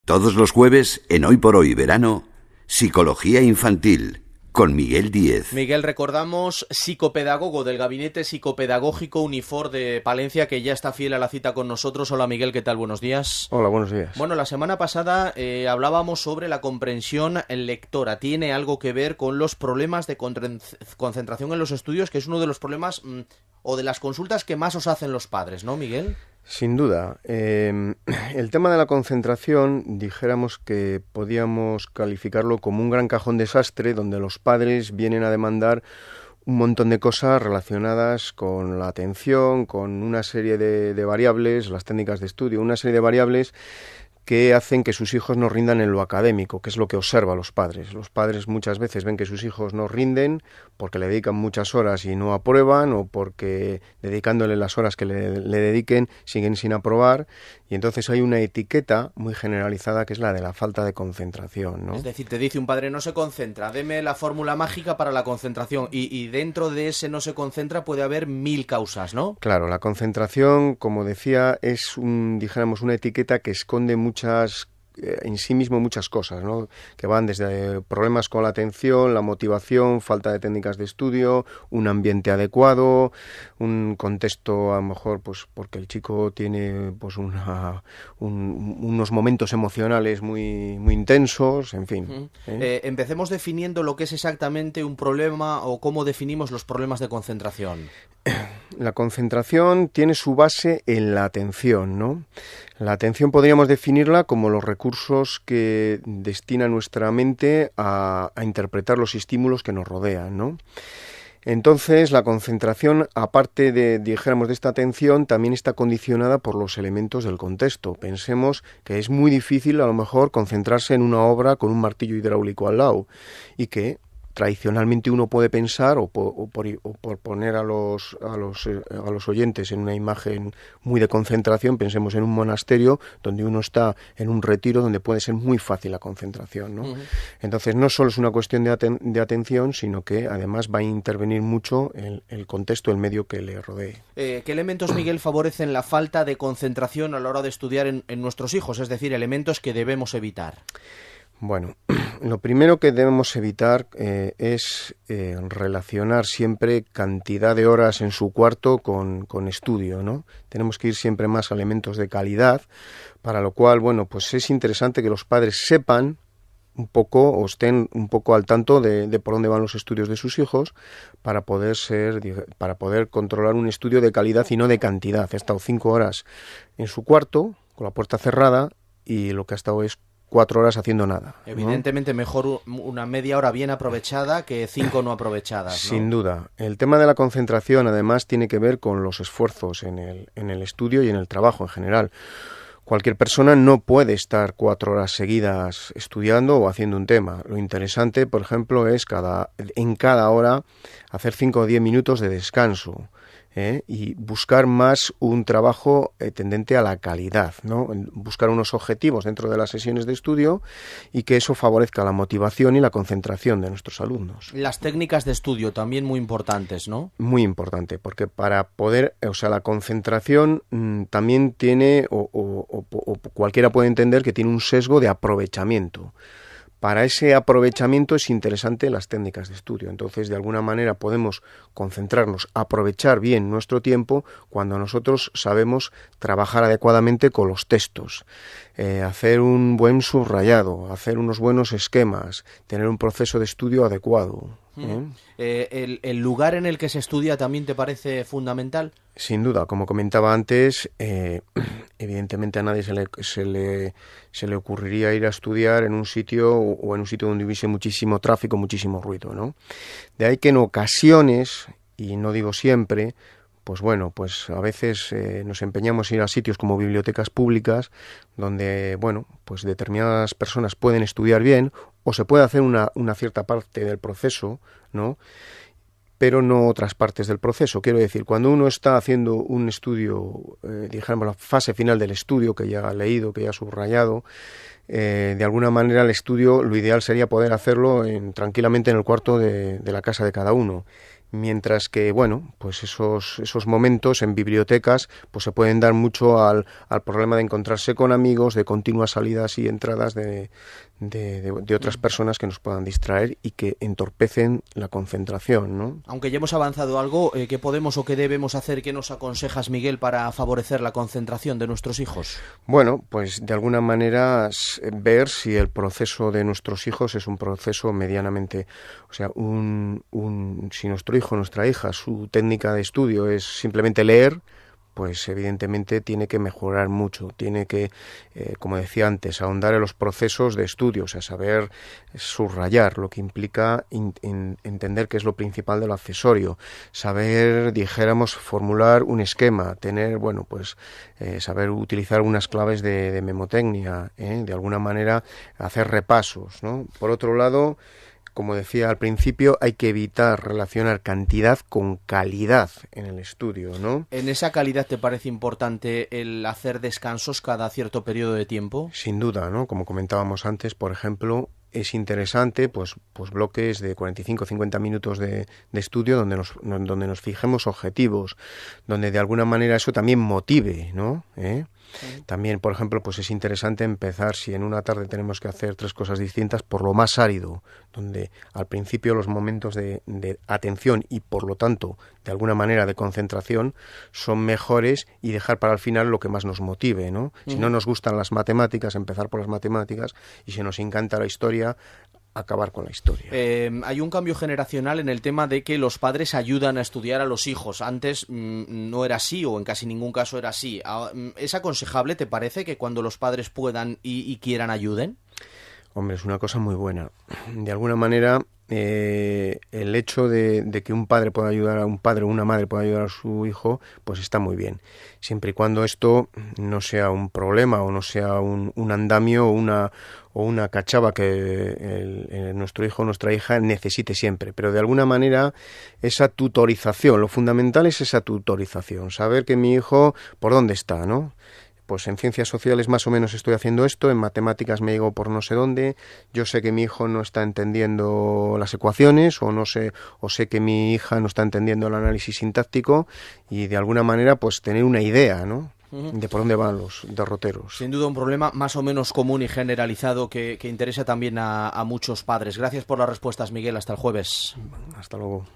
Todos los jueves, en Hoy por Hoy Verano, Psicología Infantil, con Miguel Díez. Miguel, recordamos, psicopedagogo del Gabinete Psicopedagógico Unifor de Palencia, que ya está fiel a la cita con nosotros. Hola Miguel, ¿qué tal? Buenos días. Hola, buenos días. Bueno, la semana pasada hablábamos sobre la comprensión lectora. Tiene algo que ver con los problemas de concentración en los estudios, que es uno de los problemas o de las consultas que más os hacen los padres, ¿no, Miguel? Sin duda. El tema de la concentración, dijéramos que podíamos calificarlo como un gran cajón desastre donde los padres vienen a demandar un montón de cosas relacionadas con la atención, con una serie de variables, las técnicas de estudio, una serie de variables que hacen que sus hijos no rindan en lo académico, que es lo que observa los padres. Los padres muchas veces ven que sus hijos no rinden porque le dedican muchas horas y no aprueban, o porque dedicándole las horas que le dediquen siguen sin aprobar, y entonces hay una etiqueta muy generalizada que es la de la falta de concentración, ¿no? Es decir, te dice un padre, no se concentra, deme la fórmula mágica para la concentración, y dentro de ese no se concentra puede haber 1000 causas, ¿no? Claro, la concentración, como decía, es dijéramos, una etiqueta que esconde en sí mismo muchas cosas, ¿no? Que van desde problemas con la atención, la motivación, falta de técnicas de estudio, un ambiente adecuado, un contexto a lo mejor pues porque el chico tiene pues unos momentos emocionales muy intensos, en fin. Empecemos definiendo lo que es exactamente un problema o cómo definimos los problemas de concentración. La concentración tiene su base en la atención, ¿no? La atención podríamos definirla como los recursos que destina nuestra mente a interpretar los estímulos que nos rodean, ¿no? Entonces, la concentración, aparte dijéramos, de esta atención, también está condicionada por los elementos del contexto. Pensemos que es muy difícil, a lo mejor, concentrarse en una obra con un martillo hidráulico al lado, y que tradicionalmente uno puede pensar, o por poner a los oyentes en una imagen muy de concentración, pensemos en un monasterio donde uno está en un retiro donde puede ser muy fácil la concentración, ¿no? Entonces no solo es una cuestión de atención, sino que además va a intervenir mucho el contexto, el medio que le rodee. ¿Qué elementos, Miguel, favorecen la falta de concentración a la hora de estudiar en nuestros hijos? Es decir, elementos que debemos evitar. Bueno, lo primero que debemos evitar es relacionar siempre cantidad de horas en su cuarto con estudio, ¿no? Tenemos que ir siempre más a elementos de calidad, para lo cual, bueno, pues es interesante que los padres sepan un poco o estén un poco al tanto de por dónde van los estudios de sus hijos para poder controlar un estudio de calidad y no de cantidad. Ha estado 5 horas en su cuarto con la puerta cerrada y lo que ha estado es 4 horas haciendo nada, ¿no? Evidentemente mejor una media hora bien aprovechada que 5 no aprovechadas, ¿no? Sin duda. El tema de la concentración además tiene que ver con los esfuerzos en el estudio y en el trabajo en general. Cualquier persona no puede estar 4 horas seguidas estudiando o haciendo un tema. Lo interesante, por ejemplo, es en cada hora hacer 5 o 10 minutos de descanso. Y buscar más un trabajo tendente a la calidad, ¿no? Buscar unos objetivos dentro de las sesiones de estudio y que eso favorezca la motivación y la concentración de nuestros alumnos. Las técnicas de estudio también muy importantes, ¿no? Muy importante, porque para poder, la concentración también tiene, o cualquiera puede entender que tiene un sesgo de aprovechamiento. Para ese aprovechamiento es interesante las técnicas de estudio. Entonces, de alguna manera podemos concentrarnos, aprovechar bien nuestro tiempo cuando nosotros sabemos trabajar adecuadamente con los textos, hacer un buen subrayado, hacer unos buenos esquemas, tener un proceso de estudio adecuado. ¿El lugar en el que se estudia también te parece fundamental? Sin duda, como comentaba antes, evidentemente a nadie se le ocurriría ir a estudiar en un sitio o en un sitio donde hubiese muchísimo tráfico, muchísimo ruido, ¿no? De ahí que en ocasiones, y no digo siempre, pues bueno, pues a veces nos empeñamos en ir a sitios como bibliotecas públicas donde, bueno, pues determinadas personas pueden estudiar bien o se puede hacer una cierta parte del proceso, ¿no? Pero no otras partes del proceso. Quiero decir, cuando uno está haciendo un estudio, digamos la fase final del estudio, que ya ha leído, que ya ha subrayado, de alguna manera el estudio, lo ideal sería poder hacerlo tranquilamente en el cuarto de la casa de cada uno. mientras que, bueno, pues esos momentos en bibliotecas pues se pueden dar mucho al problema de encontrarse con amigos, de continuas salidas y entradas de otras personas que nos puedan distraer y que entorpecen la concentración, ¿no? Aunque ya hemos avanzado algo, ¿qué podemos o qué debemos hacer? ¿Qué nos aconsejas, Miguel, para favorecer la concentración de nuestros hijos? Bueno, pues de alguna manera ver si el proceso de nuestros hijos es un proceso medianamente, o sea, si nuestro hijo o nuestra hija, su técnica de estudio es simplemente leer, pues evidentemente tiene que mejorar mucho, tiene que, como decía antes, ahondar en los procesos de estudio, o sea, saber subrayar, lo que implica entender qué es lo principal de lo accesorio, saber, dijéramos, formular un esquema, tener, bueno, pues saber utilizar unas claves de memotecnia, de alguna manera hacer repasos, ¿no? Por otro lado, como decía al principio, hay que evitar relacionar cantidad con calidad en el estudio, ¿no? ¿En esa calidad te parece importante el hacer descansos cada cierto periodo de tiempo? Sin duda, ¿no? Como comentábamos antes, por ejemplo, es interesante pues bloques de 45 o 50 minutos de estudio donde nos fijemos objetivos, donde de alguna manera eso también motive, ¿no? Sí. También, por ejemplo, pues es interesante empezar, si en una tarde tenemos que hacer 3 cosas distintas, por lo más árido, donde al principio los momentos de atención y por lo tanto de alguna manera de concentración son mejores, y dejar para el final lo que más nos motive, ¿no? Si no nos gustan las matemáticas, empezar por las matemáticas, y si nos encanta la historia, acabar con la historia. Hay un cambio generacional en el tema de que los padres ayudan a estudiar a los hijos. Antes no era así, o en casi ningún caso era así. ¿Es aconsejable, te parece, que cuando los padres puedan y quieran ayuden? Hombre, es una cosa muy buena. De alguna manera, el hecho de que un padre pueda ayudar a un padre o una madre pueda ayudar a su hijo, pues está muy bien. Siempre y cuando esto no sea un problema o no sea un andamio o una cachava que nuestro hijo o nuestra hija necesite siempre. Pero de alguna manera esa tutorización, lo fundamental es esa tutorización, saber que mi hijo por dónde está, ¿no? Pues en ciencias sociales más o menos estoy haciendo esto, en matemáticas me llego por no sé dónde, yo sé que mi hijo no está entendiendo las ecuaciones, o sé que mi hija no está entendiendo el análisis sintáctico, y de alguna manera pues tener una idea, ¿no?, de por dónde van los derroteros. Sin duda un problema más o menos común y generalizado que interesa también a muchos padres. Gracias por las respuestas, Miguel. Hasta el jueves. Hasta luego.